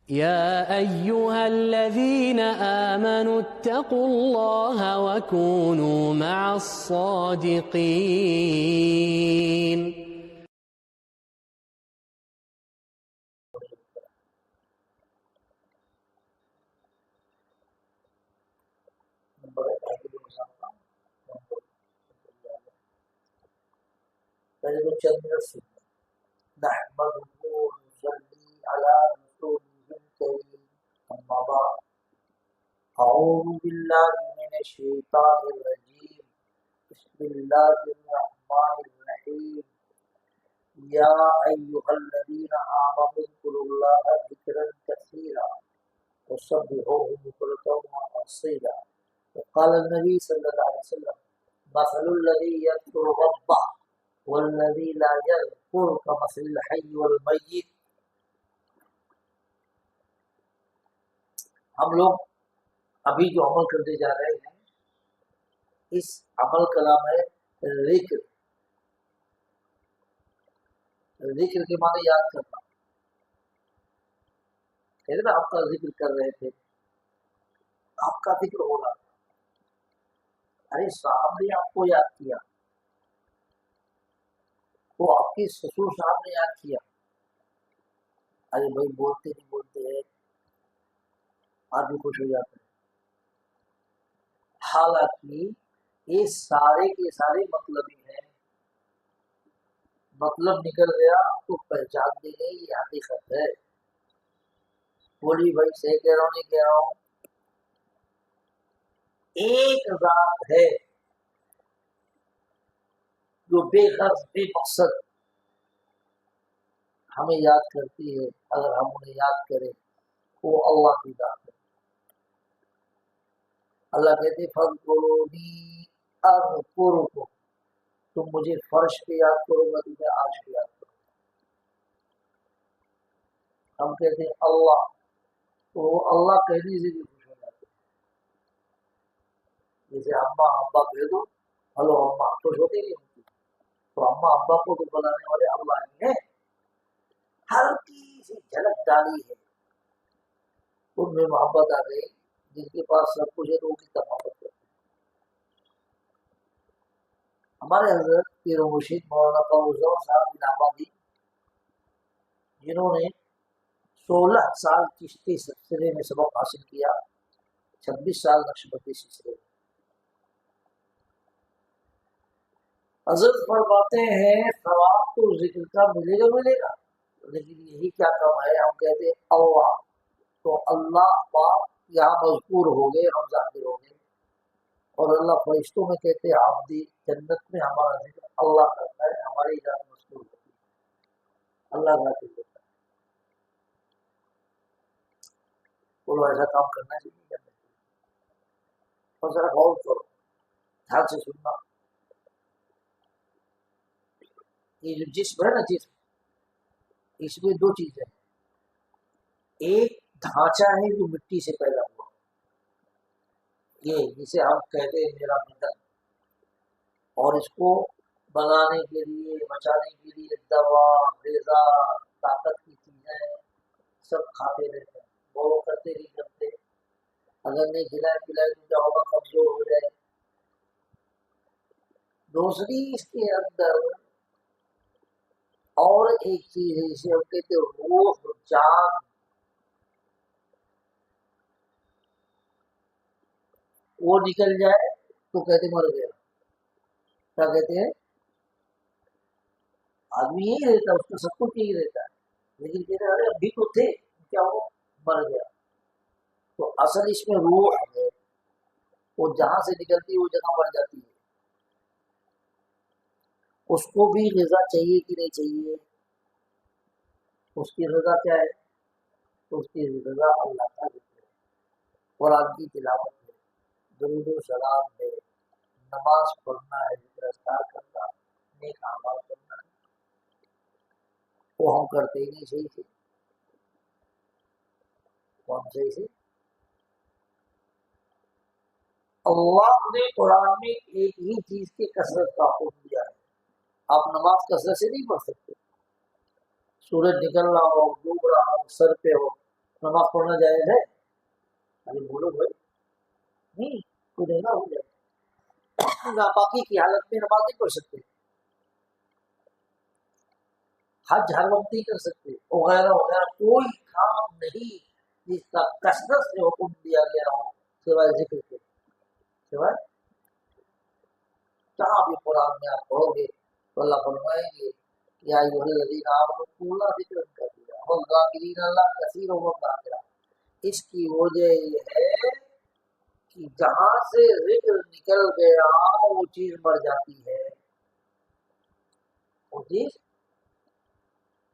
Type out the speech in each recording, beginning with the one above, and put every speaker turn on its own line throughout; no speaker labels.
يا أيها الذين آمنوا اتقوا الله وكونوا مع الصادقين.
پہلے تو چند منٹ سنیں. نحمده ونصلي على رسوله الكريم اما بعد اعوذ باللہ من الشیطان الرجیم بسم اللہ الرحمن الرحیم یا ایہا الذین آمنوا اذکروا اللہ ذکرا کثیرا وسبحوہ بکرۃ وأصیلا. وقال النبی صلی اللہ علیہ وسلم مثل الذی یذکر ربہ والذی لا یذکر کمثل الحی والمیت. ہم لوگ ابھی جو عمل کرتے جا رہے ہیں اس عمل کا نام ہے ذکر. ذکر کے معنی یاد کرنا. کہتے نا آپ کا ذکر کر رہے تھے, آپ کا ذکر ہو رہا تھا, ارے صاحب نے آپ کو یاد کیا, وہ آپ کے سسر صاحب نے یاد کیا, ارے بھائی بولتے نہیں بولتے ہیں, آدمی خوش ہو جاتا ہے. حالانکہ یہ سارے کے سارے مطلب ہی ہیں. مطلب نکل گیا تو پہچان دی گئی, یہ حقیقت ہے. بولی بھائی صحیح کہہ رہا ہوں نہیں کہہ رہا ہوں. ایک ذات ہے جو بے غرض بے مقصد ہمیں یاد کرتی ہے. اگر ہم انہیں یاد کریں وہ اللہ کی ذات ہے. اللہ کہتے فَاذْكُرُونِي أَذْكُرُكُمْ, تم مجھے فرش پہ یاد کرو گا تمہیں عرش پہ یاد کرو. ہم کہتے ہیں اللہ, تو وہ اللہ کہنے سے بھی خوش ہو جاتے ہیں. جیسے اماں ابا کہہ دو, ہلو اماں, خوش ہوتی نہیں ہوتی. تو اماں ابا کو تو بلانے والے اللہ ہی ہیں. ہلکی سی جھلک ڈالی ہے, ان میں محبت آ گئی. جن کے پاس سب کچھ ہے تو وہ کتنا محبت کرتے ہیں. ہمارے حضرت پیر و مرشد مولانا فیض صاحب الہ آبادی, جنہوں نے 16 سال چشتی سلسلے میں سبق حاصل کیا, 26 سال نقشبندی سلسلے میں, حضرت فرماتے ہیں ثواب تو ذکر کا ملے گا, لیکن یہی کیا کم ہے. ہم کہتے ہیں اللہ, تو اللہ پاک یہاں مذکور ہو گئے, ہم ذاکر ہو گئے. اور اللہ فرشتوں میں کہتے ہیں عبدی, جنت میں ہمارا ذکر اللہ کرتا ہے, ہماری ذات مذکور ہوتی ہے, اللہ ذاکر ہوتا ہے. وہ ایسا کام کرنا چاہیے, کرنا چاہیے. اور ذرا غور کرو, دھیان سے سننا. یہ جو جسم ہے نا, جسم, اس میں دو چیزیں ہیں. ایک ڈھانچہ ہے جو مٹی سے پیدا ہوا, یہ جسے ہم کہتے ہیں میرا بدن, اور اس کو بنانے کے لیے, بچانے کے لیے دوا, غذا, طاقت کی چیزیں سب کھاتے رہتے ہیں. وہ کرتے نہیں کرتے, اگر نہیں کھلائے پلائے تو کیا ہوگا, کمزور ہو جائے. دوسری اس کے اندر اور ایک چیز ہے جسے ہم کہتے ہیں روح, جان. وہ نکل جائے تو کہتے مر گیا. کیا کہتے ہیں, آدمی یہی رہتا ہے, اس کا سب کچھ یہی رہتا ہے, لیکن کہتے ہیں ارے ابھی تو تھے, کیا ہو, مر گیا. تو اصل اس میں روح ہے, وہ جہاں سے نکلتی ہے وہ جگہ مر جاتی ہے. اس کو بھی غذا چاہیے کہ نہیں چاہیے, اس کی غذا کیا ہے, تو اس کی غذا اللہ کا ذکر ہے, قرآن کی تلاوت ہے, درود و سلام ہے, نماز پڑھنا ہے, ذکر اذکار کرنا, نیک اعمال کرنا ہے. وہ ہم کرتے ہی نہیں صحیح سے. وہ ہم صحیح سے. اللہ نے قرآن میں ایک ہی چیز کی کثرت کا حکم دیا ہے. آپ نماز کثرت سے نہیں پڑھ سکتے. سورج نکل رہا ہو, ڈوب رہا ہو, سر پہ ہو, نماز پڑھنا جائز ہے؟ ارے بولو بھائی، نہیں کوئی نہیں نہ ہو جائے، ناپاکی کی حالت میں نماز نہیں پڑھ سکتے، حج ہر وقت نہیں کر سکتے، وغیرہ وغیرہ کوئی کام نہیں جس کا کثرت سے حکم دیا گیا ہو سوائے ذکر کے، سوائے جہاں بھی قرآن میں آپ پڑھو گے تو اللہ فرمائیں گے یا ایھا الذین آمنوا اللہ ذکر کر دیا والذاکرین اللہ کثیر والذاکرات۔ اس کی وجہ یہ ہے کہ جہاں سے ذکر نکل گیا وہ چیز مر جاتی ہے، وہ چیز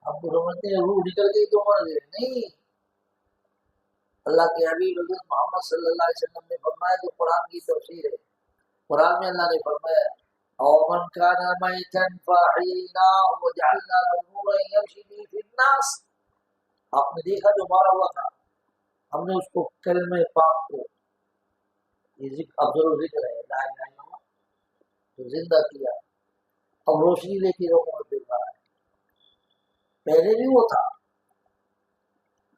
ہم تو سمجھتے ہیں روح نکل گئی تو مر گئے، نہیں، اللہ کے حبیب حضرت محمد صلی اللہ علیہ وسلم نے فرمایا، جو قرآن کی تفسیر ہے، قرآن میں اللہ نے فرمایا او من کان میتا فاحییناه وجعلنا له نورا یمشی به فی الناس، آپ نے دیکھا جو مارا ہوا تھا، ہم نے اس کو کلمہ پاک کو، یہ ذکر افضل ذکر ہے لا الہ الا اللہ، تو زندہ کیا، اب روشنی لے کے لوگوں میں پھر رہا ہے، پہلے بھی وہ تھا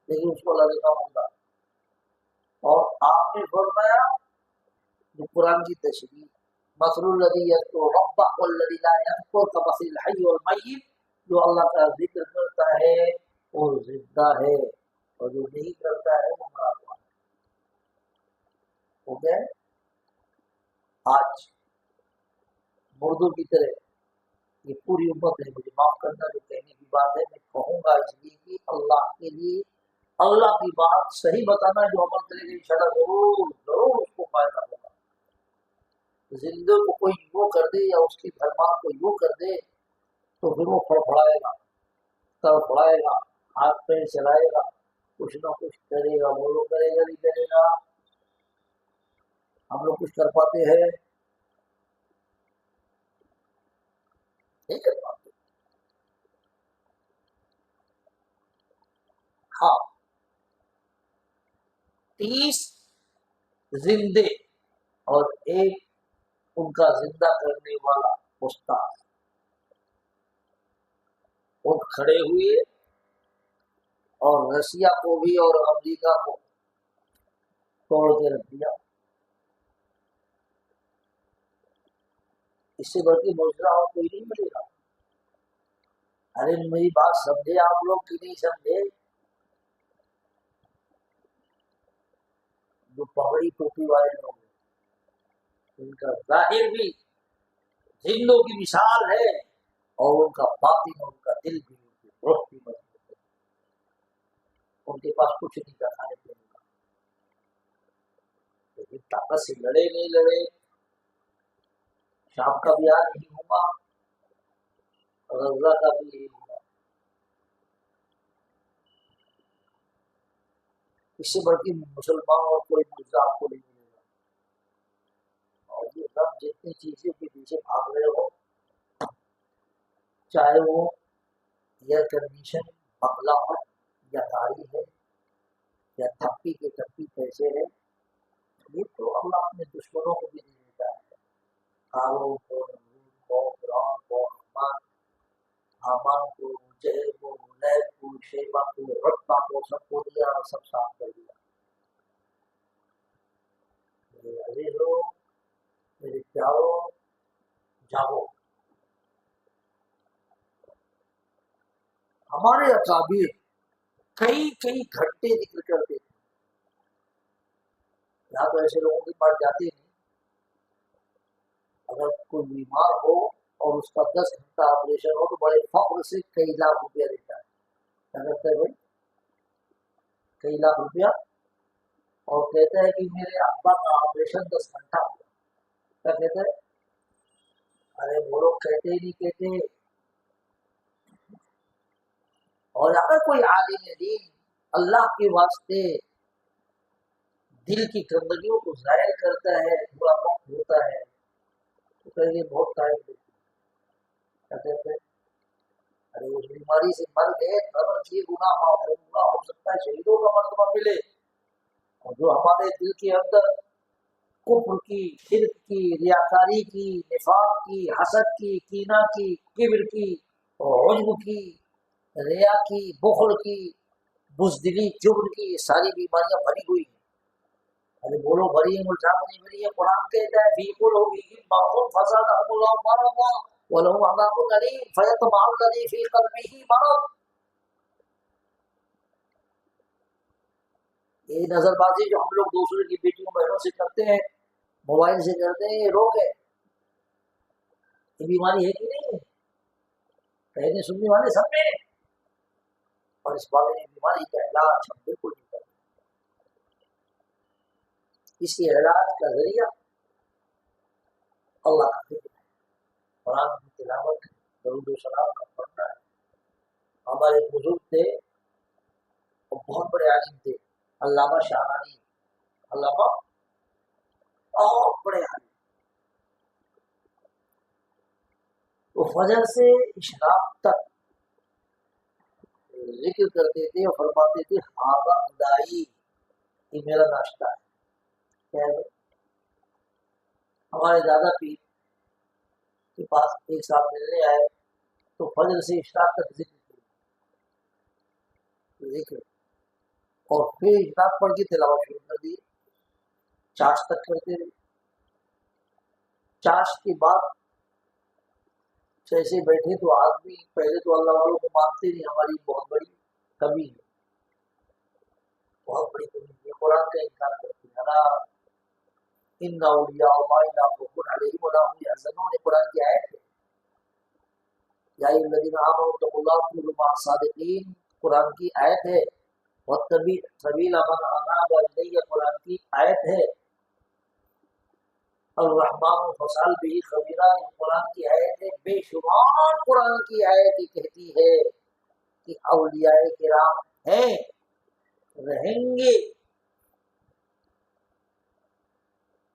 لیکن اس کو اللہ نے کام ہوتا، اور آپ نے فرمایا جو قرآن کی تشریح مثل الذی یذکر ربہ والذی لا یذکر کمثل الحی والمیت، جو اللہ کا ذکر کرتا ہے وہ زندہ ہے اور جو نہیں کرتا ہے وہ مرا ہوا ہے۔ ہو گیا؟ آج مردوں کی طرح یہ پوری امت ہے، مجھے معاف کرنا جو کہنے کی بات ہے، میں کہوں گا اس لیے کہ اللہ کے لیے اللہ کی بات صحیح بتانا، جو عمل کرے گا انشاءاللہ ضرور ضرور اس کو فائدہ ہوگا۔ زندہ کو کوئی یوں کر دے یا اس کی گھرمان کو یوں کر دے تو پھر وہ پھڑپڑائے گا، تڑپڑائے گا، ہاتھ پیر چلائے گا، کچھ نہ کچھ کرے گا، وہ لوگ کرے گا نہیں کرے گا، ہم لوگ کچھ کر پاتے ہیں نہیں کر پاتے۔ ہاں 30 زندے اور ایک ان کا زندہ کرنے والا استاد، وہ کھڑے ہوئے اور رشیا کو بھی اور امریکہ کو توڑ کے رکھ دیا، اس سے بڑھ کے معجزہ اور کوئی نہیں ملے گا۔ ارے میری بات سمجھے آپ لوگ کہ نہیں سمجھے؟ جو پگڑی ٹوپی والے لوگ ہیں ان کا ظاہر بھی زندوں کی مثال ہے اور ان کا باطن اور ان کا دل بھی، ان کی روح بھی مضبوط ہے، ان کے پاس کچھ نہیں تھا کھانے پینے کا، لیکن طاقت سے لڑے نہیں لڑے، شام کا بھی آج نہیں ہوگا، غزہ کا بھی نہیں ہوگا، اس سے بڑھ کے مسلمان اور کوئی معجزہ آپ کو نہیں ملے گا۔ اور یہ سب جتنی چیزیں کے پیچھے بھاگ رہے ہو، چاہے وہ ایئر کنڈیشن بنگلہ ہو یا گاڑی ہے یا تھپی کے تھپی پیسے ہے، یہ تو اللہ اپنے دشمنوں کو بھی دے دیتا ہے، قارون کو، نمرود کو، فرعون کو، حامان کو، جہل کو، نیب کو، شیبہ کو، رتبہ کو، سب کو دیا اور سب صاف کر دیا۔ میرے عزیزوں، میرے پیارو، جاگو، ہمارے اکابر کئی کئی گھنٹے ذکر کرتے تھے، یہاں تو ایسے لوگوں کے پاس جاتے نہیں، اگر کوئی بیمار ہو اور اس کا 10 گھنٹہ آپریشن ہو تو بڑے فخر سے کئی لاکھ روپیہ دیتا ہے، کیا کرتا ہے بھائی؟ کئی لاکھ روپیہ، اور کہتا ہے کہ میرے ابا کا آپریشن 10 گھنٹہ ہوا، کیا کہتا ہے؟ ارے وہ لوگ کہتے ہی نہیں کہتے۔ اور اگر کوئی عالم دین اللہ کے واسطے دل کی گندگیوں کو ظاہر کرتا ہے، تھوڑا وقت ہوتا ہے تو کہیں بہت ٹائم دیتے ہیں، کیا کہتے ہیں؟ ارے اس بیماری سے مر گئے، قبر کی گناہ معاف ہوگا، ہو سکتا ہے شہیدوں کا مرتبہ ملے، اور جو ہمارے دل کے اندر کفر کی، شرک کی، ریاکاری کی، نفاق کی، حسد کی، کینہ کی، کبر کی، اور عجب کی، ریا کی، بخل کی بزدلی، جبن کی یہ ساری بیماریاں بھری ہوئی ہیں. ارے بولو بھری ہیں، ملزام نہیں بھری ہے. قرآن کہتا ہے فی قلوبہم مرض فزادہم اللہ مرضا ولہم عذاب علیم فیطمع الذی فی قلبہ مرض. یہ نظر بازی جو ہم لوگ دوسرے کی بیٹیوں بہنوں سے کرتے ہیں، موبائل سے کرتے ہیں، یہ روگ ہے. یہ بیماری ہے کہ نہیں ہے؟ کہنے سننے والے سب میں. اور اس بارے میں بیماری کا علاج ہم بالکل نہیں کرتے. اس کے علاج کا ذریعہ اللہ کا ذکر ہے، قرآن کی تلاوت ہے، درود و سلام کا پڑھنا ہے. ہمارے بزرگ تھے اور بہت بڑے عالم تھے، علامہ شاہانی. علامہ بہت بڑے عالم. وہ فجر سے اشراق تک ذکر کرتے تھے اور فرماتے تھے ہاذا غدائی، یہ میرا ناشتہ ہے. کیا ہے؟ ہمارے دادا پیر کے پاس ایک صاحب ملنے آئے تو فجر سے اشراق تک ذکر اور پھر اشراق پڑھ کے تلاوت شروع کر دی. چاش تک کرتے رہے. چاش کے بعد جیسے بیٹھے تو آدمی پہلے تو اللہ والوں کو مانتے نہیں، ہماری بہت بڑی کمی ہے، بہت بڑی کمی ہے. قرآن کا انکار کرتے ہیں. ان اولیاء اللہ لا خوف علیہم ولا هم يحزنون، قرآن کی آیت ہے. یا ایھا الذین آمنوا اتقوا اللہ وکونوا مع الصادقین، قرآن کی آیت ہے. واتبع سبیل من اناب الی، قرآن کی آیت ہے. الرحمن فصل بھی خبیرہ، قرآن کی آیت ہے. بے شمار قرآن کی آیت کہتی ہے کہ اولیاء کرام ہیں، رہیں گے.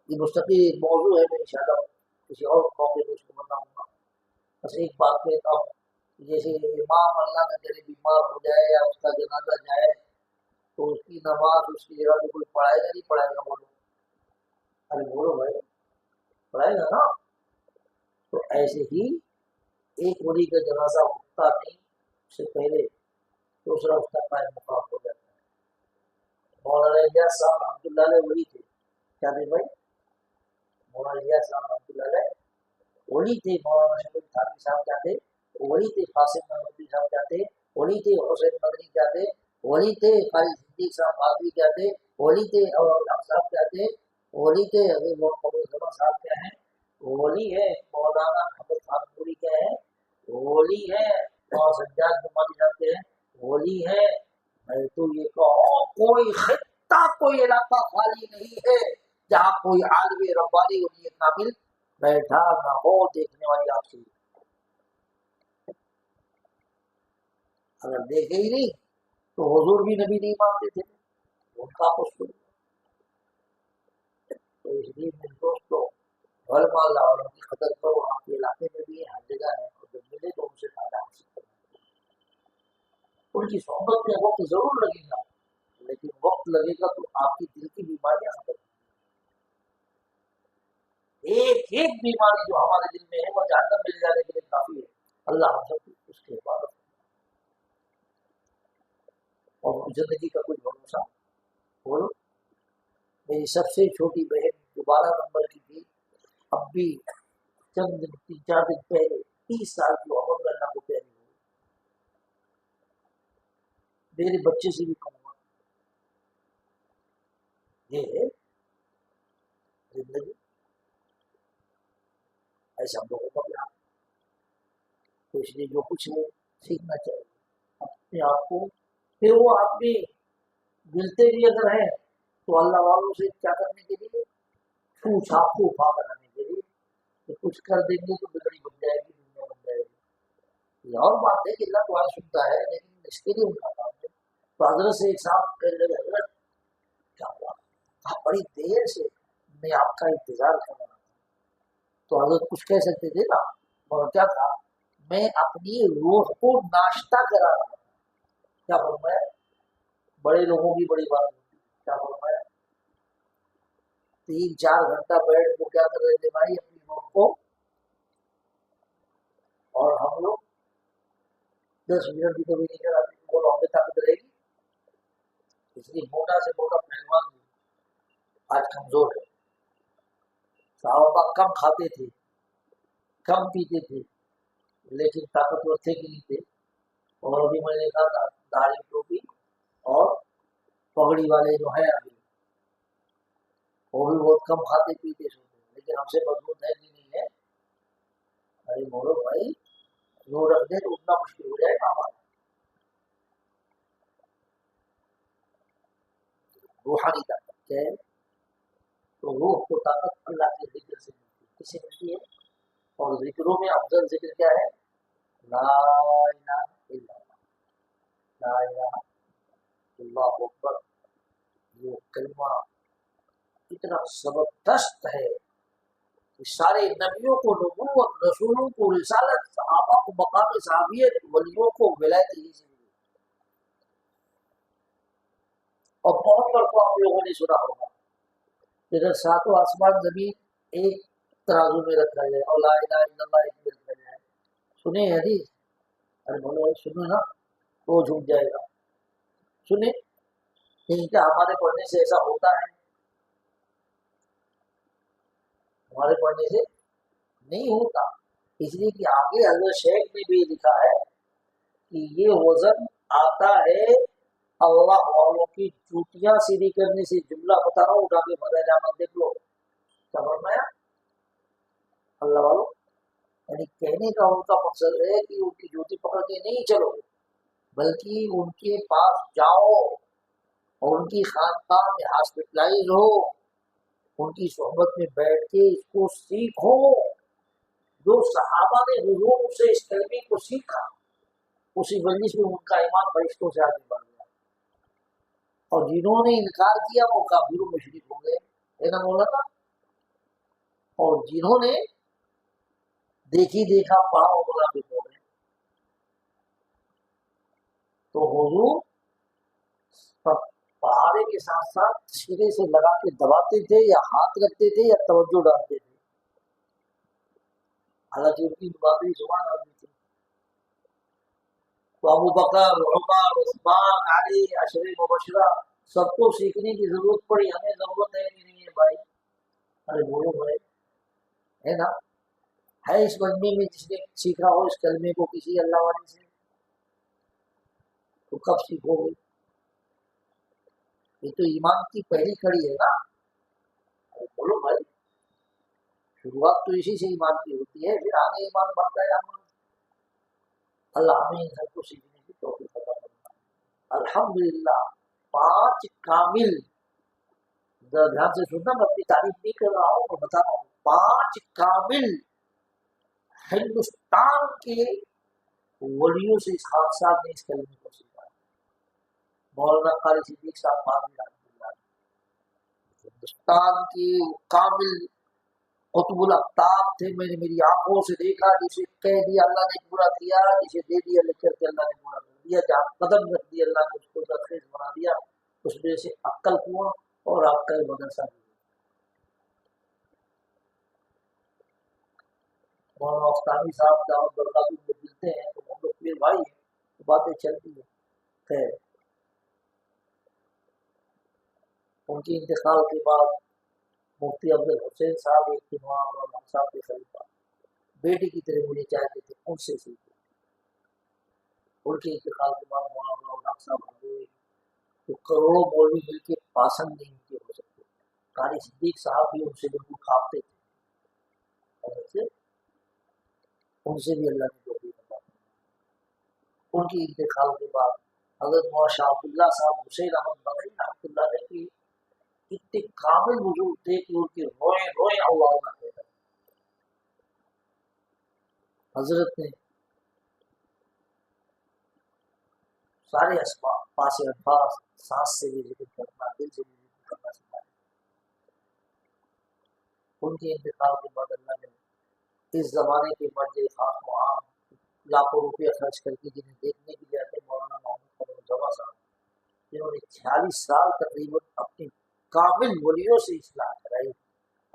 یہ مستقل ایک موضوع ہے، میں انشاءاللہ کسی اور موقع پہ اس کو بتاؤں گا. بس ایک بات کہتا ہوں، جیسے امام اللہ نہ کرے بیمار ہو جائے یا اس کا جنازہ جائے تو اس کی نماز اس کی جگہ پہ کوئی پڑھائے گا نہیں پڑھائے گا؟ بولو. ارے بولو بھائی، پڑھائے گا نا. تو ایسے ہی ایک ولی کا جنازہ اٹھتا نہیں اس سے پہلے دوسرا اس کا قائم مقام ہو جاتا ہے. مولانا الیاس صاحب رحمۃ اللہ علیہ ولی تھے. کیا تھے بھائی؟ مولانا الیاس صاحب رحمۃ اللہ علیہ ولی تھے. مولانا شمس تھانوی صاحب کیا تھے؟ ولی تھے. قاسم نانوتوی صاحب کیا تھے؟ ولی تھے. حسین مدنی کیا تھے؟ ولی تھے. قاری صدیق صاحب غازی کیا تھے؟ ولی تھے. اور الحق صاحب کیا تھے؟ ولی تھے. حضرت محمد زمان صاحب کیا ہیں؟ ولی ہے. مولانا احمد خان پوری کیا ہے؟ ولی ہے. اور سجاد نعمانی صاحب کیا ہے؟ ولی ہے. تو یہ کہو کوئی خطہ کوئی علاقہ خالی نہیں ہے جہاں کوئی عالم ربانی ولی کامل بیٹھا نہ ہو. دیکھنے والی آپ سے اگر دیکھے ہی نہیں تو حضور بھی نبی نہیں مانتے تھے، ان کا کچھ تو اس لیے میرے دوستوں علماء اللہ والوں کی قدر کرو. آپ کے علاقے میں بھی ہر جگہ ہے، اور جب ملے تو ان سے فائدہ حاصل کرو. ان کی صحبت میں وقت ضرور لگے گا، لیکن وقت لگے گا تو آپ کی دل کی بیماریاں ختم. ایک ایک بیماری جو ہمارے دل میں ہے وہ جہنم مل جانے کے لیے کافی ہے. اللہ ہم سب اس کے عبادت اور زندگی کا کچھ بھروسہ. بولو. میری سب سے چھوٹی بہن جو 12 نمبر کی تھی، اب بھی چند دن 3-4 دن پہلے 30 سال کی عمر میں اللہ کو پیاری ہوئی. میرے بچے سے بھی کم ہوا. یہ ہے زندگی. ایسا ہم لوگوں کا پیار. تو اس لیے جو کچھ ہے سیکھنا چاہیے اپنے آپ کو. پھر وہ آدمی ملتے بھی اگر ہیں تو اللہ والوں سے کیا کرنے کے لیے؟ پوچھا پھوپا بنانے کے لیے کہ کچھ کر دیں گے تو بگڑی بن جائے گی، دنیا بن جائے گی. یہ اور بات ہے کہ اللہ دعا سنتا ہے، لیکن اس کے لیے ان کا کام ہے. تو حضرت سے ایک صاحب کہنے لگے حضرت کیا ہوا؟ آپ بڑی دیر سے میں آپ کا انتظار کر رہا تھا. تو حضرت کچھ کہہ سکتے تھے نا، مگر کیا تھا؟ میں اپنی روح کو ناشتہ کرا رہا تھا. کیا فرمایا؟ بڑے لوگوں کی بڑی بات ہوتی ہے. کیا فرمایا؟ 3-4 گھنٹہ بیٹھ کو کیا کر رہے تھے بھائی؟ اپنی روح کو. اور ہم لوگ 10 منٹ بھی کبھی نہیں کراتے. بولو ہمیں طاقت رہے گی؟ اس لیے موٹا سے موٹا پہلوان بھی آج کمزور ہے. صحابہ کم کھاتے تھے، کم پیتے تھے، لیکن طاقتور تھے کہ نہیں تھے. اور ابھی میں نے کہا داڑھی ٹوپی اور پگڑی والے جو ہیں ابھی وہ بھی بہت کم کھاتے پیتے سوتے، لیکن ہم سے مضبوط ہے کہ نہیں ہے. ارے بولو بھائی، جو رکھ دیں تو اتنا مشکل ہو جائے گا ہمارا. روحانی طاقت کیا ہے؟ تو روح کو طاقت اللہ کے ذکر سے ملتی ہے. کس سے ملتی ہے؟ اور ذکروں میں افضل ذکر کیا ہے؟ لا الہ الا اللہ، لا الہ اللہ اکبر. یہ کلمہ اتنا زبردست ہے کہ سارے نبیوں کو نبوت، رسولوں کو رسالت، صحابہ کو مقام صحابیت، ولیوں کو ولایت ہی سے ملی. اور بہت مرتبہ آپ لوگوں نے سنا ہوگا کہ اگر ساتوں آسمان زمین ایک ترازو میں رکھا جائے اور لا الہ الا اللہ ایک میں رکھا جائے، سنے حدیث؟ ارے بولو سنو نا، وہ جھوٹ جائے گا. سنے نہیں کیا ہمارے پڑھنے سے ایسا ہوتا ہے؟ ہمارے پڑھنے سے نہیں ہوتا. اس لیے کہ آگے حضرت شیخ نے بھی لکھا ہے کہ یہ وزن آتا ہے اللہ والوں کی چوٹیاں سیدھی کرنے سے. جملہ بتا رہا ہوں، اٹھا کے بدل جامع دیکھ لو. کیا فرمایا؟ اللہ والوں یعنی کہنے کا ان کا مقصد ہے کہ ان کی جوتی پکڑ کے نہیں چلو، بلکہ ان کے پاس جاؤ اور ان کی خانقاہ میں ہاسپٹلائز ہو، ان کی صحبت میں بیٹھ کے اس کو سیکھو. جو صحابہ نے حضور سے اس کلمے کو سیکھا، اسی مجلس میں ان کا ایمان فرشتوں سے آگے بڑھ گیا. اور جنہوں نے انکار کیا وہ کافر و مشرک ہو گئے، ہے نا مولانا. اور جنہوں نے دیکھی دیکھا پڑھا وہ منافق ہو گئے. تو حضور پہاڑے کے ساتھ ساتھ سرے سے لگا کے دباتے تھے یا ہاتھ رکھتے تھے یا توجہ ڈالتے تھے. حالانکہ ان کی باقی زبان آدمی تھی. تو ابو بکر، عمر، عثمان، علی، عشرے مبشرہ سب کو سیکھنے کی ضرورت پڑی. ہمیں ضرورت ہے کہ نہیں ہے بھائی؟ ارے بولو بھائی، ہے نا؟ ہے اس مجمع میں جس نے سیکھا ہو اس کلمے کو کسی اللہ والے سے؟ تو کب سیکھو گے؟ یہ تو ایمان کی پہلی کڑی ہے نا. ارے بولو بھائی، شروعات تو اسی سے ایمان کی ہوتی ہے، پھر آگے ایمان بڑھتا ہے. اللہ ہمیں ان سب کو سیکھنے کی توفیق عطا فرمائے. الحمدللہ 5 کامل، دھیان سے سننا، میں اپنی تعریف نہیں کر رہا ہوں، میں بتا رہا ہوں 5 کامل ہندوستان کے ولیوں سے اس حادثات نے اس کلمے کو سیکھا. مولانا قاری صدیق صاحب بابی رحمۃ اللہ علیہ ہندوستان کے کامل قطب الافطاب تھے. میں نے میری آنکھوں سے دیکھا، جسے کہہ دیا اللہ نے پورا کیا، جسے دے دیا لکھ کر کے اللہ نے پورا کر دیا. جہاں قدم رکھ دیا اللہ نے اس کو تخصیص بنا دیا. اس میں سے عقل کنواں اور آپ کا مدرسہ بھی. مولانا افطامی صاحب دعوت برکات میں ملتے ہیں تو ہم لوگ پھر بھائی ہیں تو باتیں چلتی ہیں. خیر، ان کی انتقال کے بعد مفتی افضل حسین صاحب ایک دن وہاں مولانا صاحب کے خلیفہ بیٹی کی طرح مجھے چاہتے تھے، ان سے سیکھے. ان کے انتقال کے بعد مولانا صاحب ہوئے تو کروڑوں مولوی مل کے پاسنگ نہیں ان کے ہو سکتے. قاری صدیق صاحب بھی ان سے بالکل کھاپتے تھے، ان سے بھی اللہ نے توفیق عطا فرمائی. ان کے انتقال کے بعد حضرت مولانا شاہ عبد اللہ صاحب حسین احمد بغوی رحمۃ اللہ علیہ کی اتنے کامل وجود تھے کہ ان کے روئے روئے اللہ نہ کہتا. حضرت نے سارے اسباب، پاس الفاظ، سانس سے بھی ذکر کرنا، دل سے بھی ذکر کرنا سکھایا. ان کے انتقال کے بعد اللہ نے اس زمانے کے مرد خاص و عام لاکھوں روپے خرچ کر کے جنہیں دیکھنے کے لیے آتے مولانا محمد قمر جوا صاحب، جنہوں نے 46 سال تقریباً اپنی کامل ولیوں سے اصلاح کرائی.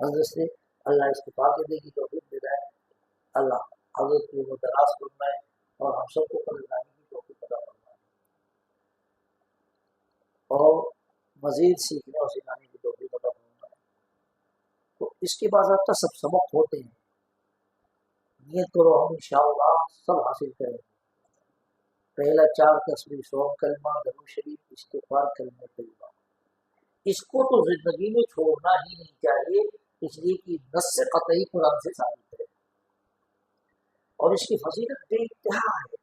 حضرت سے اللہ استفا کے دے کی توفیق دے رہا ہے. اللہ حضرت کی وہ دراز فرمائے اور ہم سب کو قدر لانے کی توفیق عطا فرمائے. اور مزید سیکھنے اور سکھانے کی توفیق عطا فرمائے۔ تو اس کے بعد اب سب سبق ہوتے ہیں، نیت کرو ہم انشاءاللہ سب حاصل کریں گے۔ پہلا 4 تسبیح، 100 کلمہ، درود شریف، استغفار، کلمہ طیبہ، اس کو تو زندگی میں چھوڑنا ہی نہیں چاہیے، اس لیے کہ نص قطعی قرآن سے ثابت ہے اور اس کی فضیلت بے انتہا ہے،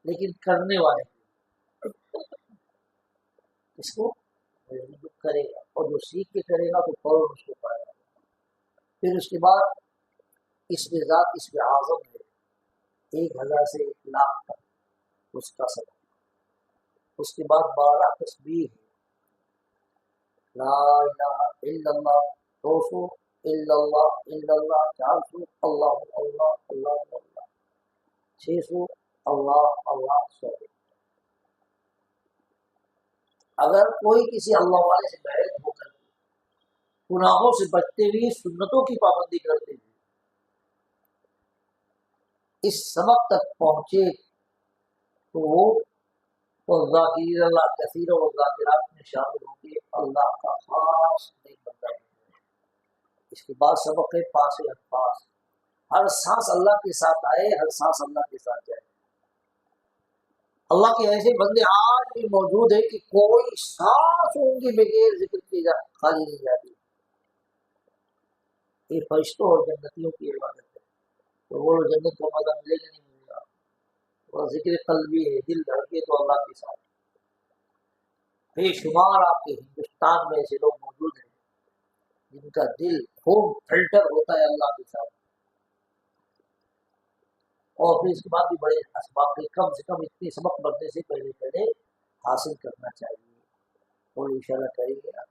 لیکن کرنے والے اس کو کرے گا، اور جو سیکھ کے کرے گا تو فوراً اس کو پائے گا۔ پھر اس کے بعد اس میں ذات اس میں اعظم ہے، 1000 سے 1,00,000 تک اس کا سبب۔ اس کے بعد 12 تسبیح ہے، لا الہ الا اللہ 200، الا اللہ الا اللہ 400، اللہ اللہ اللہ اللہ 600، اللہ اللہ 100۔ اگر کوئی کسی اللہ والے سے بیعت ہو کر گناہوں سے بچتے ہوئے سنتوں کی پابندی کرتے ہوئے اس سبق تک پہنچے تو وہ ذاکرین اللہ کثیر و ذاکرات میں شامل ہو کے اللہ کا خاص نیک بندہ ہے۔ اس کے بعد سبق ہے پاس انفاس، ہر سانس اللہ کے ساتھ آئے، ہر سانس اللہ کے ساتھ جائے۔ اللہ کے ایسے بندے آج بھی موجود ہیں کہ کوئی سانس ان کے بغیر ذکر کی خالی نہیں جاتی۔ یہ فرشتوں اور جنتیوں کی عبادت ہے، تو وہ جنت کو مزہ ملے گا نہیں ملے گا۔ اور ذکر قلبی ہے، دل دھڑکے تو اللہ کے ساتھ۔ بے شمار آپ کے ہندوستان میں ایسے لوگ موجود ہیں جن کا دل خون فلٹر ہوتا ہے اللہ کے ساتھ، اور پھر اس کے بعد بھی بڑے اسباب کے کم سے کم اتنے سبق بڑھنے سے پہلے حاصل کرنا چاہیے۔ اور انشاءاللہ کریں گے نا،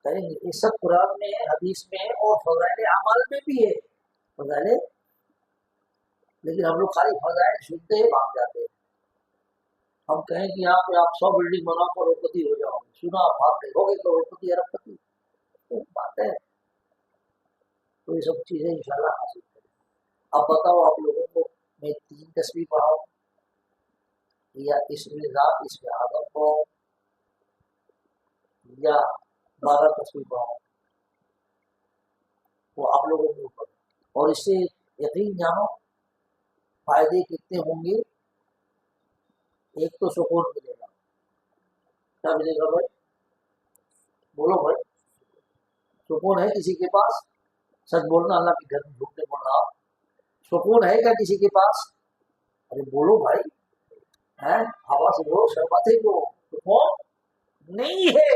کریں گے۔ یہ سب قرآن میں ہے، حدیث میں ہے، اور فضائل اعمال میں بھی ہے فضائل، لیکن ہم لوگ خالی فضائل سنتے ہیں بھاگ جاتے ہیں۔ ہم کہیں کہ یہاں پہ آپ 100 بلڈنگ بناؤ کروڑپتی ہو جاؤ گے، سنا بھاگ گئے، ہو گئے کروڑپتی اربپتی، بات ہے۔ تو یہ سب چیزیں انشاءاللہ حاصل کریں۔ اب بتاؤ آپ لوگوں کو میں 3 تسبیح پڑھاؤں یا اس میں ذات اس میں اعظم پڑھاؤں یا 12 تسبیح پڑھاؤں، وہ آپ لوگوں کے اوپر۔ اور اس سے یقین جانو فائدے کتنے ہوں گے۔ ایک تو سکون ملے گا، کیا ملے گا بھائی؟ بولو بھائی، سکون ہے کسی کے پاس؟ سچ بولنا، اللہ کے گھر میں جھوٹ نہیں بولنا۔ سکون ہے کیا کسی کے پاس؟ ارے بولو بھائی، ہے ہوا سے بولو، شرباتے کو سکون نہیں ہے۔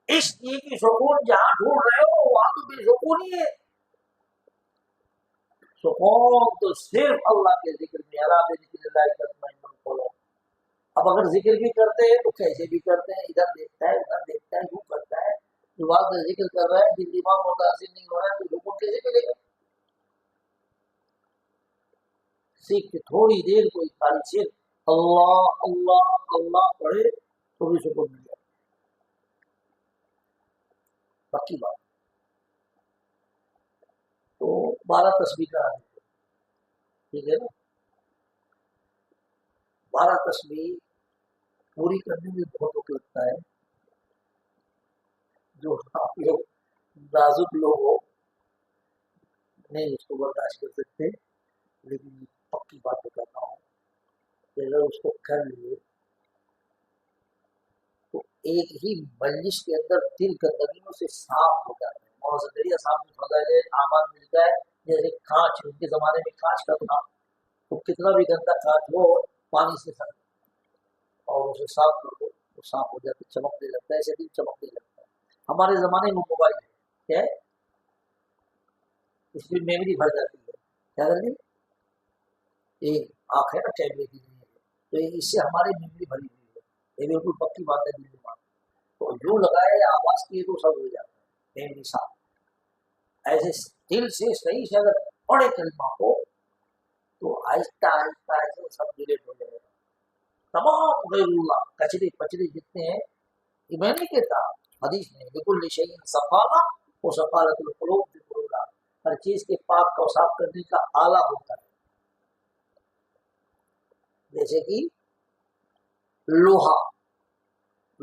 اس لیے کہ سکون جہاں ڈھونڈ رہے ہو وہاں تو بے سکون ہی ہے۔ سکون تو صرف اللہ کے ذکر میں، اللہ بذکر اللہ تطمئن القلوب۔ اب اگر ذکر بھی کرتے ہیں تو کیسے بھی کرتے ہیں، ادھر دیکھتا ہے ادھر دیکھتا ہے، یوں کرتا ہے، جو بات ذکر کر رہا ہے دل دماغ متاثر نہیں ہو رہا ہے، تو سکون کیسے ملے گا؟ سیکھ کے تھوڑی دیر کوئی خالی صرف اللہ اللہ اللہ پڑھے تو بھی سکون مل جائے، پکی بات۔ تو 12 تسبیح کا ہے، ٹھیک ہے نا؟ 12 تسبیح پوری کرنے میں بہت وقت لگتا ہے۔ جو آپ لوگ نازک لوگ ہو نہیں اس کو برداشت کر سکتے، لیکن پکی بات بتاتا ہوں کہ اگر اس کو کر لیے تو ایک ہی مجلس کے اندر دل گندگیوں سے صاف ہو جاتا ہے۔ مولانا زکریا صاحب نے فضائل اعمال ملتا ہے جیسے کانچ، ان کے زمانے میں کانچ کا تھا، تو کتنا بھی گندا کانچ ہو پانی سے صاف اور اسے صاف کر دو تو صاف ہو جاتا ہے، چمکنے لگتا ہے، ایسے دل چمکنے لگتا ہے۔ ہمارے زمانے میں موبائل ہے، کیا ہے؟ اس میں میموری بھر جاتی ہے، کیا کریں گے؟ ایک آنکھ ہے نا کیمرے کی، تو اس سے ہماری میموری بھری ہوئی ہے، یہ بالکل پکی بات ہے دل دماغ، تو جو لگائے آواز کی تو سب ہو جاتا ہے میموری صاف۔ ایسے دل سے صحیح سے اگر پڑھے کلمہ کو تو آہستہ آہستہ ایسے سب ڈیلیٹ ہو جائے گا۔ تمام غیر اللہ کچرے پچرے جتنے ہیں، یہ میں نہیں کہتا، حدیث میں بالکل شیء صفانا وہ صفارت القلوب ذکر اللہ، ہر چیز کے پاک کو صاف کرنے کا آلہ ہوتا ہے، جیسے کہ لوہا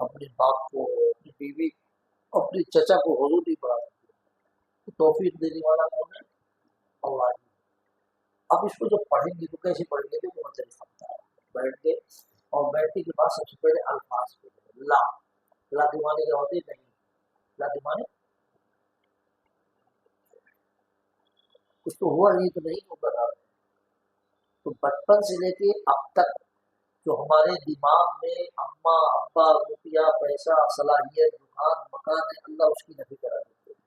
اپنے باپ کو، اپنی بیوی، اپنے چچا کو حضور نہیں پڑھا سکتے، توفیق دینے والا کون ہے؟ اللہ ہی۔ اب اس کو جب پڑھیں گے تو کیسے پڑھیں گے؟ تو مطلب سمجھتا ہے بیٹھ کے، اور بیٹھنے کے بعد سب سے پہلے الفاظ پہ لا، لا کے معنی کیا ہوتے؟ نہیں، لا کے معنی کچھ تو ہوا نہیں تو نہیں ہوگا رہا۔ تو بچپن سے لے کے اب تک جو ہمارے دماغ میں اماں ابا روپیہ پیسہ صلاحیت دکان مکان ہے، اللہ اس کی نفی کرا دیتے ہیں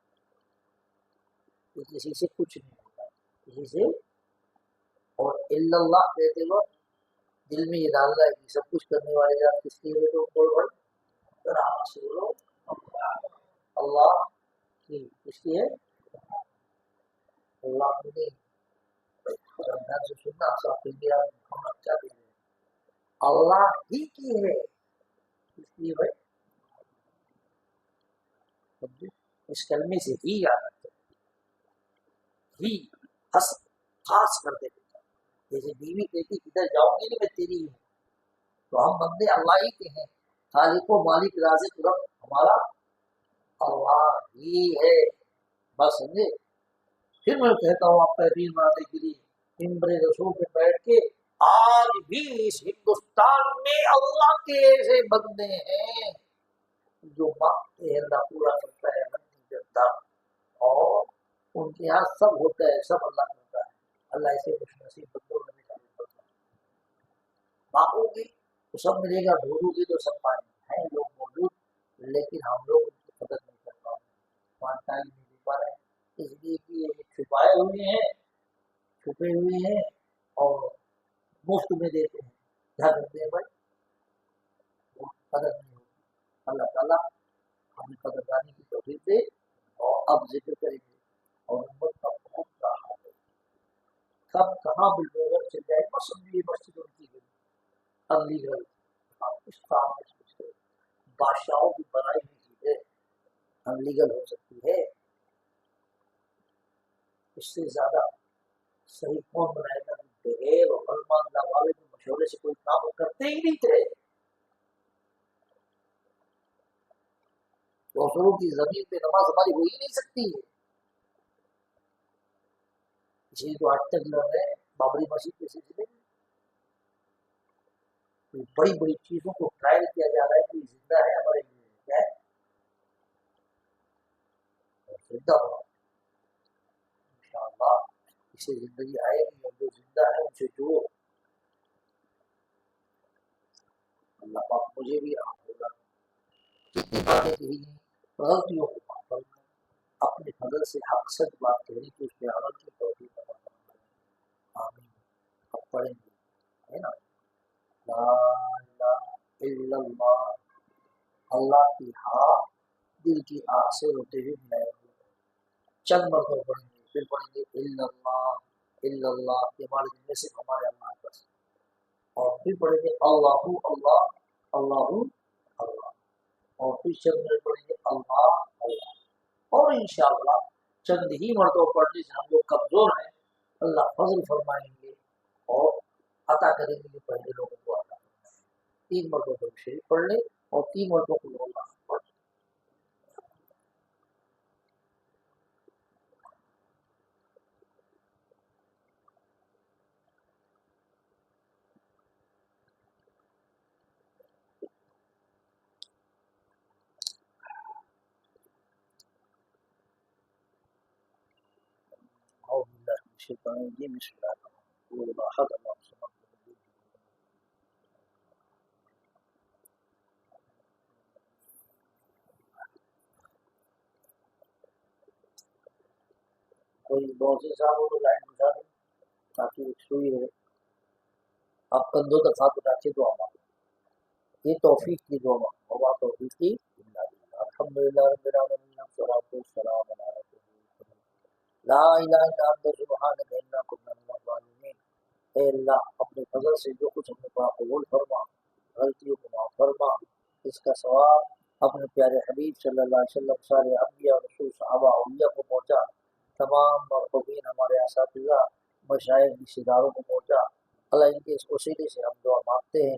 کہ کسی سے کچھ نہیں ہوتا کسی سے، اور الا اللہ کہتے وقت دل میں یہ ڈالنا ہے کہ سب کچھ کرنے والے آپ کس کے لیے؟ تو بول بھائی ذرا آپ سے بولو اللہ کی، کس کی ہے؟ اللہ کی نہیں، رمضان سے سننا صاحب کہیں آپ محمد چاہتے ہیں اللہ ہی کی ہے، اس لیے بھائی اس کلمے سے ہی یاد رکھتے ہی ہس خاص کر دیتے، جیسے بیوی کہتی کدھر جاؤں گی نہیں میں تیری ہوں، تو ہم بندے اللہ ہی کے ہیں، خالق و مالک رازق رب ہمارا اللہ ہی ہے، بس سمجھے۔ پھر میں کہتا ہوں آپ کا یقین بنانے کے لیے ممبر رسول پہ بیٹھ کے، آج بھی اس ہندوستان میں اللہ کے ایسے بندے ہیں جو مانگتے ہیں اللہ پورا کرتا ہے، نہیں کرتا، اور ان کے یہاں سب ہوتا ہے، سب اللہ کرتا ہے، اللہ ایسے خوش نصیب بندوں میں نکالے کرتا ہے۔ مانگو گی تو سب ملے گا، ڈھونڈو گی تو سب پائیں گے، ہیں لوگ موجود لیکن ہم لوگ ان کی قدر نہیں کر پا رہے، مانتا ہی نہیں دے پا رہے، اس لیے کہ یہ چھپائے ہوئے ہیں، چھپے ہوئے ہیں اور مفت میں دیتے ہیں، گھر دیتے ہیں بھائی، وہ قدر نہیں ہوتی۔ اللہ تعالیٰ ہمیں قدردانی کی توفیق دے، اور اب ذکر کریں گے اور امت کا بہت بڑا حال ہے، کب کہاں بالبغیر چل جائے، بس یہ مسجد ان کی گئی علی گڑھ، آپ اس کام میں سوچتے بادشاہوں کی بنائی ہوئی چیزیں انلیگل ہو سکتی ہے، اس سے زیادہ صحیح کون بنائے گا؟ بغیر اور غلمان اللہ والے کے مشورے سے کوئی کام کرتے ہی نہیں تھے، دوسروں کی زمین پہ نماز ہماری ہو ہی نہیں سکتی ہے، اس لیے تو آج تک لڑ رہے ہیں بابری مسجد کے سلسلے میں، بڑی بڑی چیزوں کو ٹرائل کیا جا رہا ہے کہ زندہ ہے ہمارے لیے، کیا ہے زندہ ہوا، انشاءاللہ اسے زندگی آئے گی، اور جو زندہ ہے ان سے جو اللہ پاک مجھے بھی آپ ہوگا کتنی باتیں کہی گئی، غلطیوں کو معاف کرنا، اپنے فضل سے حق سچ بات کہنی کہ اس کے عمل کی توفیق عطا فرمائے، آمین۔ اب پڑھیں گے ہے نا، لا الہ الا اللہ، اللہ کی ہاں دل کی آہ سے روتے ہوئے ملائے ہوئے، چند مرتبہ پڑھیں گے، پھر پڑھیں گے الا اللہ کہ ہمارے دل میں صرف ہمارے اللہ بس، اور پھر پڑھیں گے اللہ اللہ اللہ اللہ، اور پھر چند منٹ پڑھیں گے اللہ اللہ، اور انشاءاللہ چند ہی مرتبہ پڑھنے سے ہم لوگ کمزور ہیں، اللہ فضل فرمائیں گے اور عطا کریں گے کہ پہلے لوگوں کو عطا کریں، 3 مرتبہ شریف پڑھ لیں اور 3 مرتبہ کو اللہ پڑھ لیں۔ أعوذ بالله من الشيطان الرجيم، بسم الله الرحمن الرحيم، الله أحد الله الصمد لم يلد کوئی بہت سے صاحب کو لائن بجھا دیں تاکہ ایک سوئی ہے، آپ کندھوں تک ہاتھ اٹھا کے دعا مانگیں، یہ توفیق کی دعا مانگیں، وما توفیقی الا باللہ، الحمد للہ رب العالمین، والصلاۃ والسلام علی رسول اللہ، لا الہ الا انت سبحانک انا کنا من الظالمین۔ اے اللہ اپنے فضل سے جو کچھ ہم نے پڑھا قبول فرما، غلطیوں کو معاف فرما، اس کا ثواب اپنے پیارے حبیب صلی اللہ علیہ وسلم سارے انبیاء رسول صحابہ اولیاء کو پہنچا، تمام مرحومین ہمارے اساتذہ مشائخ رشتہ داروں کو پہنچا، اللہ ان کے اس وسیلے سے ہم دعا مانگتے ہیں،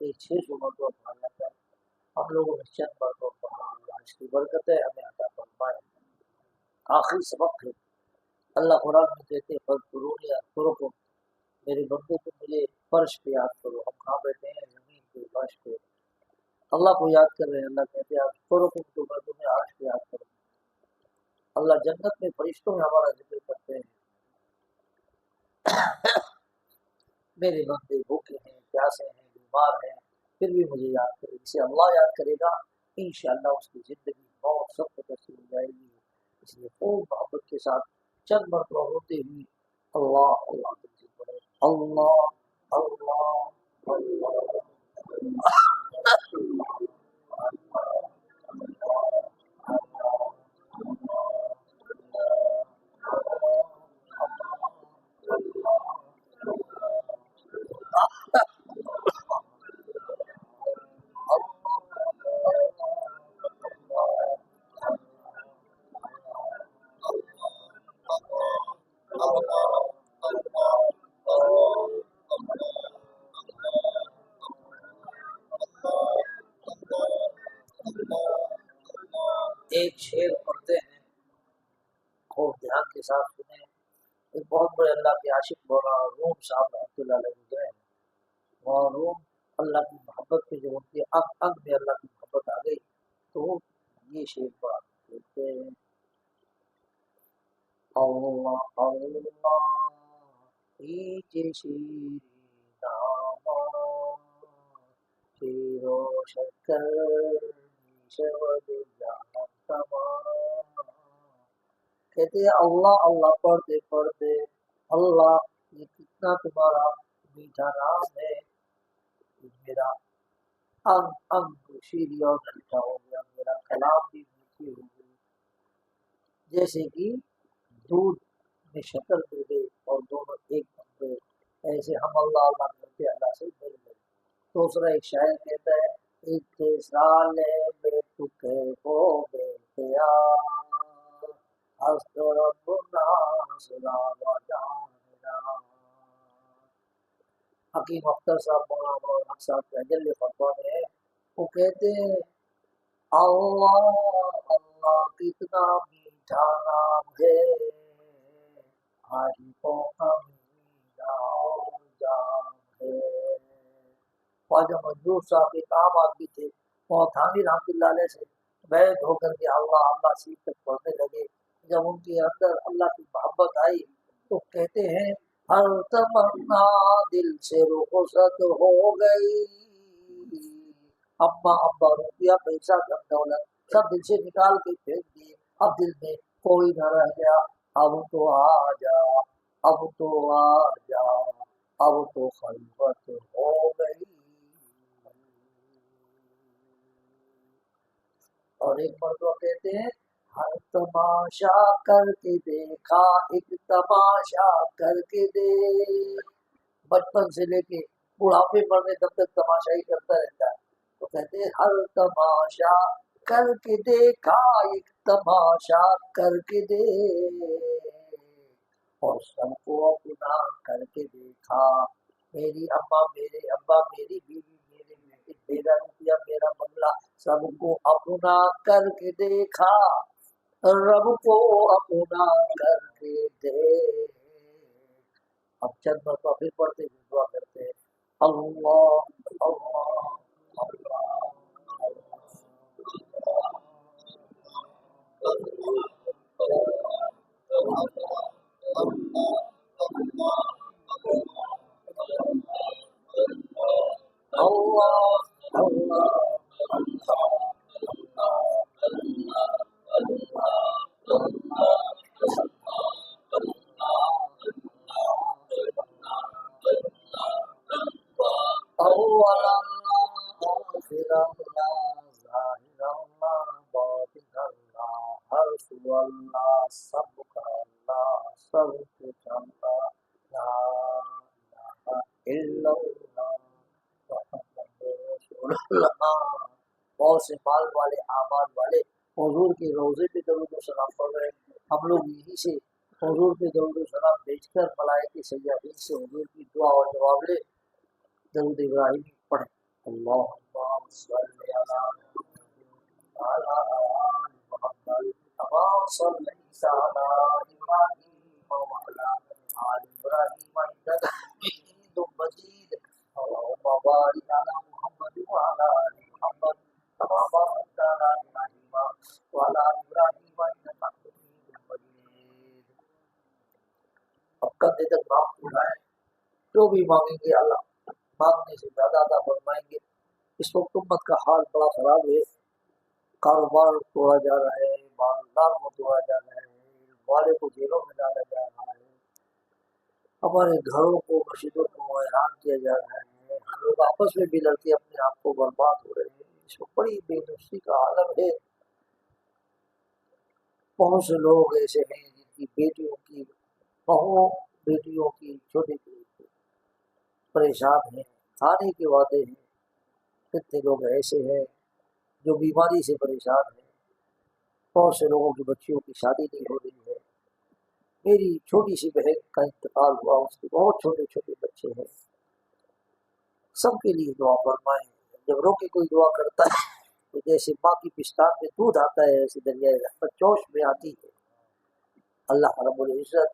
یہ 6 مرتبہ پڑھنا تھا ہم لوگوں نے چند مرتبہ پڑھا اللہ اس کی برکت ہے ہمیں عطا فرمائے آخری سبق ہے اللہ قرآن میں کہتے ہیں فَاذْكُرُونِي أَذْكُرْكُمْ میرے بندوں کو مجھے فرش پہ یاد کرو ہم کہاں بیٹھے ہیں زمین پہ فرش پہ اللہ کو یاد کر رہے ہیں اللہ کہتے ہیں أَذْكُرْكُمْ تو میں تمہیں عرش پہ یاد کروں اللہ جنت میں فرشتوں میں ہمارا ذکر کرتے ہیں میرے بندے بھوکے ہیں پیاسے ہیں بیمار ہیں پھر بھی مجھے یاد کرے جسے اللہ یاد کرے گا انشاءاللہ اس کی زندگی بہت سخت تشکیل ہو جائے گی اس لیے خوب محبت کے ساتھ چند مرتبہ ہوتے ہوئی اللہ اللہ سے پڑھے اللہ اللہ ایک شعر پڑھتے ہیں خوب دھیان کے ساتھ سنیں ایک بہت بڑے اللہ کے عاشق مولانا روم صاحب رحمۃ اللہ علیہ گزرے ہیں مولانا روم اللہ کی محبت کے جو ان کے انگ میں اللہ کی محبت آ گئی تو یہ شعر پڑھا کہتے ہیں اللہ اللہ ایچ شیریں نامہ شیر و شکر شود جہان تمام کہتے ہیں اللہ اللہ پڑھتے پڑھتے اللہ یہ کتنا تمہارا میٹھا نام ہے میرا انگ انگ شیریں اور میٹھا ہو گیا میرا کلام بھی میٹھی ہو گئی جیسے کہ دودھ میں شکر دے دے اور دونوں ایک بن گئے ایسے ہم اللہ اللہ کرتے اللہ سے مل گئے دوسرا ایک شاعر کہتا ہے اتصال میں تکے ہو گئے پیار ہست ربنا سلا و جاننا حکیم اختر صاحب مولانا حق صاحب کے اجل فتویٰ میں ہے وہ کہتے ہیں اللہ اللہ کتنا میٹھا نام ہے عاشقوں کا میرا جام ہے خواجہ منظور صاحب ایک عام آدمی تھے وہ تھانوی رحمۃ اللہ علیہ سے بیعت ہو کر کے اللہ اللہ سیکھ تک پڑھنے لگے جب ان کے اندر اللہ کی محبت آئی تو کہتے ہیں ہر تمنا دل سے رخصت ہو گئی ابا ابا روپیہ پیسہ دم دولت سب دل سے نکال کے پھینک دیے اب دل میں کوئی نہ رہ گیا اب تو آ جا اب تو آ جا اب تو خلوت ہو گئی اور ایک مرتبہ کہتے ہیں ہر تماشا کر کے دیکھا ایک تماشا کر کے دے بچپن سے لے کے بڑھاپے مرنے تب تک تماشا ہی کرتا رہتا ہے تو کہتے ہیں ہر تماشا کر کے دیکھا ایک تماشا کر کے دے اور سب کو اپنا کر کے دیکھا میری اماں میرے ابا میری بیوی میرے بیٹے میرا روپیہ میرا بنگلہ سب کو اپنا کر کے دیکھا رب کو اپنا کر کے دے اب چند مرتبہ پھر پڑھتے ہیں دعا کرتے ہیں اللہ اللہ سب کا اللہ سب کچھ اللہ لا الہ بہت سے مال والے اعمال والے حضور کے روزے پہ درود و سلام پڑھ رہے ہیں. ہم لوگ یہی سے حضور پہ درود و سلام بھیج کر ملائکہ سیاحین سے حضور کی دعا اور جواب لے. درود ابراہیمی پڑھیں. اللہم صلی علی محمد کما صلیت علی ابراہیم وعلی آل ابراہیم انک حمید مجید. اللہم بارک علی محمد وعلی آل محمد کما بارکت علی ابراہیم وعلی آل ابراہیم انک حمید مجید. اب کندھے تک مانگ اٹھائیں. جو بھی مانگیں گے اللہ مانگنے سے زیادہ عطا فرمائیں گے. اس وقت امت کا حال بڑا خراب ہے. کاروبار توڑا جا رہا ہے، مالدار کو توڑا جا رہا ہے، والے کو جیلوں میں ڈالا جا رہا ہے، ہمارے گھروں کو مسجدوں کو ویران کیا جا رہا ہے. ہم لوگ آپس میں بھی لڑکے اپنے آپ کو برباد ہو رہے ہیں. اس کو بڑی بے نفسی کا عالم ہے. بہت سے لوگ ایسے ہیں جن کی بیٹیوں کی بہوؤں بیٹیوں کی چھوٹی پریشان ہیں، کھانے کے وعدے ہیں. کتنے لوگ ایسے ہیں جو بیماری سے پریشان ہیں. بہت سے لوگوں کی بچیوں کی شادی نہیں ہو رہی ہے. میری چھوٹی سی بہن کا انتقال ہوا، اس کے بہت چھوٹے چھوٹے بچے ہیں. سب کے لیے دعا فرمائیں. جب رو کے کوئی دعا کرتا ہے تو جیسے ماں کی پستان میں دودھ آتا ہے ایسے دریائے رحمت جوش میں آتی ہے. اللہ رب العزت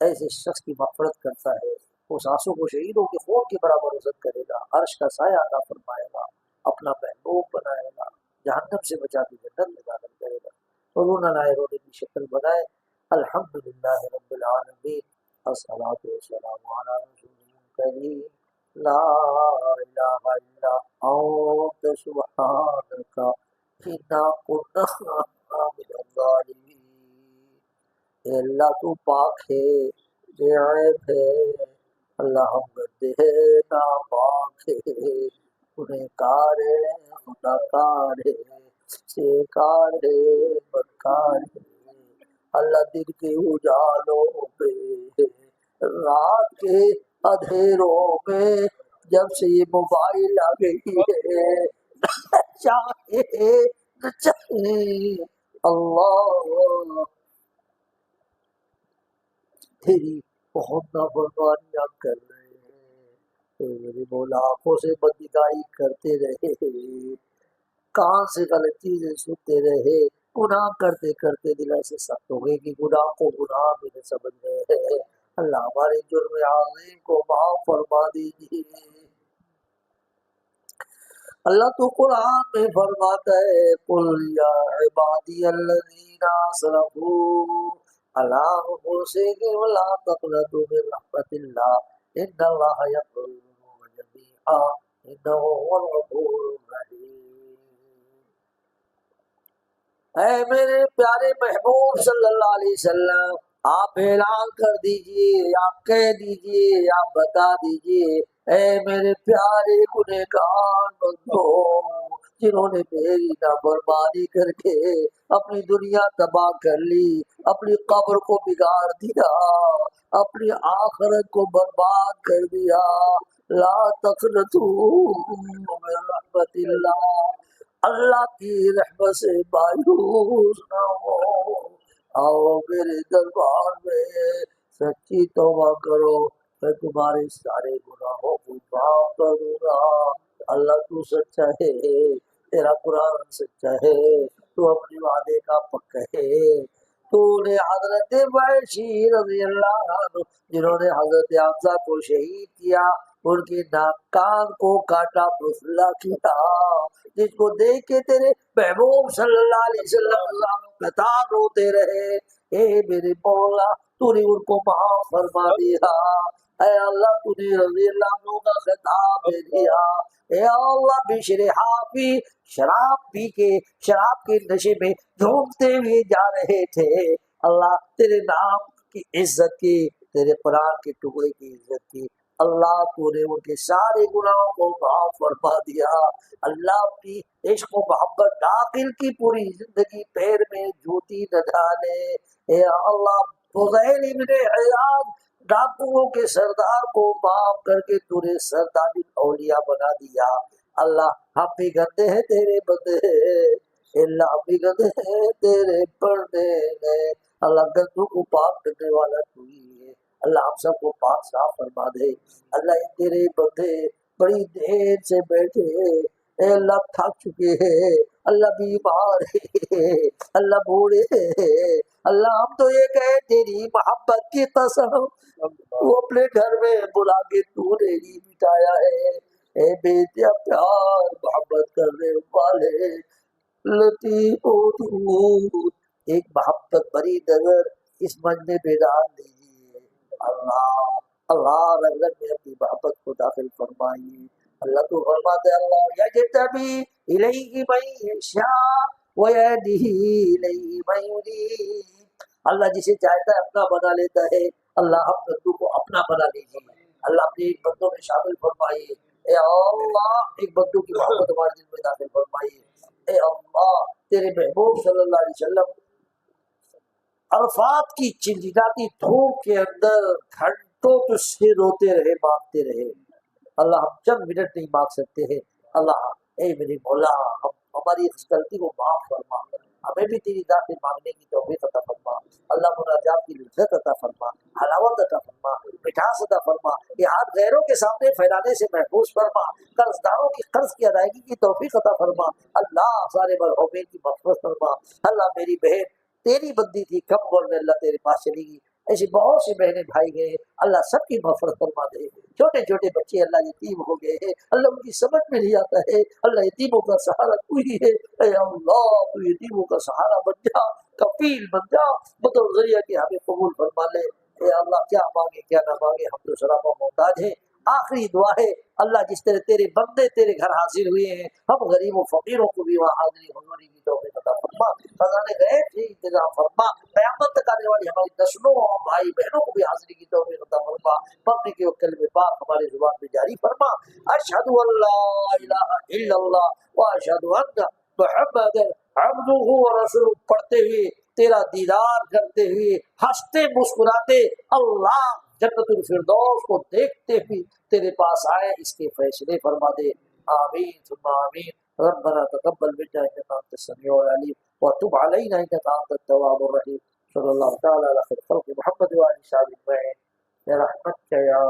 ایسے شخص کی مغفرت کرتا ہے. اس آنسو کو شہیدوں کے خون کے برابر عزت کرے گا، عرش کا سایہ عطا فرمائے گا، اپنا محبوب بنائے گا، جہنم سے بچا کے جنت میں داخل کرے گا. رونا لائے رونے کی شکل بنائے. الحمدللہ رب العالمین. الصلاۃ والسلام علی رسول کریم. لا الہ الا انت سبحانک انا کنا من الظالمین. اے اللہ تو پاک ہے، بے عیب ہے. اللہ ہم گندے ہیں، ناپاک ہے، گنہگار ہے، خطا کار ہے، سیکار ہے، بدکار ہے. اللہ دن کے اجالوں پہ، رات کے اندھیروں میں جب سے یہ موبائل آ گئی ہے چاہے نہ چاہے اللہ تیری بہت نافرمانیاں کر رہے ہیں. میرے مولا آنکھوں سے بدنگاہی کرتے رہے، کان سے غلط چیزیں سنتے رہے، گناہ کرتے کرتے دل ایسے سخت ہو گئے کہ گناہ کو گناہ بھی نہیں سمجھ رہے ہیں. اللہ ہمارے جرم عظیم کو معاف فرما دیجیے. اللہ تو قرآن میں فرماتا ہے قل یا عبادی الذین اسرفوا علی انفسہم لا تقنطوا من رحمت اللہ ان اللہ یغفر الذنوب جميعا انہ هو الغفور الرحیم. اے میرے پیارے محبوب صلی اللہ علیہ وسلم، آپ اعلان کر دیجئے، آپ کہہ دیجئے، آپ بتا دیجئے، اے میرے پیارے گنہگار بندو جنہوں نے میری نافرمانی کر کے اپنی دنیا تباہ کر لی، اپنی قبر کو بگاڑ دیا، اپنی آخرت کو برباد کر دیا. لا تقنطوا من رحمت اللہ، اللہ کی رحمت سے مایوس نہ ہو. آؤ میرے دربار میں سچی توبہ کرو، میں تمہارے سارے گناہوں کو معاف کروں گا. اللہ تو سچا ہے، تیرا قرآن سچا ہے، تو اپنے وعدے کا پکا ہے. تو نے حضرت وحشی رضی اللہ عنہ جنہوں نے حضرت حمزہ کو شہید کیا، ان کے ناک کان کو کاٹا مسلح کیا، جس کو دیکھ کے تیرے محبوب صلی اللہ علیہ وسلم قطار روتے رہے. اے میرے مولا تو نے ان کو معاف فرما دیا. اے اللہ تو نے رضی اللہ عنہ کا خطاب دے دیا. اے اللہ بشر حافی شراب پی کے شراب کے نشے میں جھومتے ہوئے جا رہے تھے. اللہ تیرے نام کی عزت کی، تیرے قرآن کے ٹکڑے کی عزت کی، اللہ تو نے ان کے سارے گناہوں کو معاف فرما دیا. اللہ اپنی عشق و محبت داخل کی پوری زندگی پیر میں جوتی نہ ڈالے. اے اللہ فضیل ابن عیاض ڈاکوؤں کے سردار کو معاف کر کے تو نے سردار اولیاء بنا دیا. اللہ ہم بھی گندے ہیں تیرے بندے، اللہ ہم بھی گندے ہیں تیرے بندے ہیں، اللہ گندوں کو پاک کرنے والا تو ہی ہے، اللہ ہم سب کو پاک صاف فرما دے۔ اللہ یہ تیرے بندے بڑی دیر سے بیٹھے، اے اللہ تھک چکے ہیں، اللہ بیمار ہے، اللہ بوڑھے ہیں، اللہ ہم تو یہ کہیں تیری محبت کی قسم وہ اپنے گھر میں بلا کے تو نے ہی بٹھایا ہے، اے بیٹیا پیار محبت کرنے والے لطیف دور ایک محبت بری نظر اس من میں بیدار دیجیے، اللہ اللہ رنگ میں اپنی محبت کو داخل فرمائیے۔ اللہ تو فرماتے اللہ یجتبی الیہ من یشاء ویہدی الیہ من یرید، اللہ جسے چاہتا ہے اپنا بنا لیتا ہے، اللہ ہم بندوں کو اپنا بنا لیجیے، اللہ اپنے ایک بندوں میں شامل فرمائیے، اے اللہ ایک بندوں کی محبت ہمارے دل میں داخل فرمائیے، اے اللہ تیرے محبوب صلی اللہ علیہ وسلم عرفات کی چلچلاتی دھوپ کے اندر گھنٹوں تجھ سے روتے رہے مانگتے رہے، اللہ ہم چند منٹ نہیں مانگ سکتے ہیں، اللہ اے میرے مولا ہماری اس غلطی کو معاف فرما، ہمیں بھی تیری ذات سے مانگنے کی توفیق عطا فرما، اللہ مناجات کی لذت عطا فرما، حلاوت عطا فرما، مٹھاس عطا فرما، یہ ہاتھ غیروں کے سامنے پھیلانے سے محفوظ فرما، قرض داروں کی قرض کی ادائیگی کی توفیق عطا فرما، اللہ سارے مرحومین کی مغفرت فرما، اللہ میری بہن تیری بندی تھی کم عمر میں اللہ تیرے پاس چلی گئی، ایسی بہت سی بہنیں بھائی گئے، اللہ سب کی مغفرت فرما دے، چھوٹے چھوٹے بچے اللہ یتیم ہو گئے ہیں، اللہ ان کی سمجھ میں نہیں آتا ہے، اللہ یتیموں کا سہارا تو ہی ہے، اے اللہ تو یتیموں کا سہارا بن جا، کفیل بن جا، بطور ذریعہ کہ ہمیں قبول فرما لے، اے اللہ کیا مانگے کیا نہ مانگے ہم تو سراپا محتاج ہیں، آخری دعا ہے اللہ جس طرح تیرے بندے تیرے گھر حاضر ہوئے ہیں، ہم غریب و فقیروں کو بھی وہاں حاضری حضوری کی توفیق عطا فرما، خزانے غیب سے انتظام فرما، قیامت تک آنے والی ہماری نسلوں اور بھائی بہنوں کو بھی حاضری کی توفیق عطا فرما، مبنی کے کلمہ پاک ہمارے زبان میں جاری فرما، اشہد ان لا الہ الا اللہ واشہد ان محمد عبدہ ورسولہ پڑھتے ہوئے تیرا دیدار کرتے ہوئے ہنستے مسکراتے اللہ جنت الفردوس کو دیکھتے ہوئے تیرے پاس آئے، اس کے فیصلے فرما دے، آمین ثم آمین، ربنا تقبل منا انك انت السميع العليم وتب علينا انك انت التواب الرحيم، صلی اللہ تعالی علی خیر خلق محمد وعلى آله وصحبه اجمعین برحمتک یا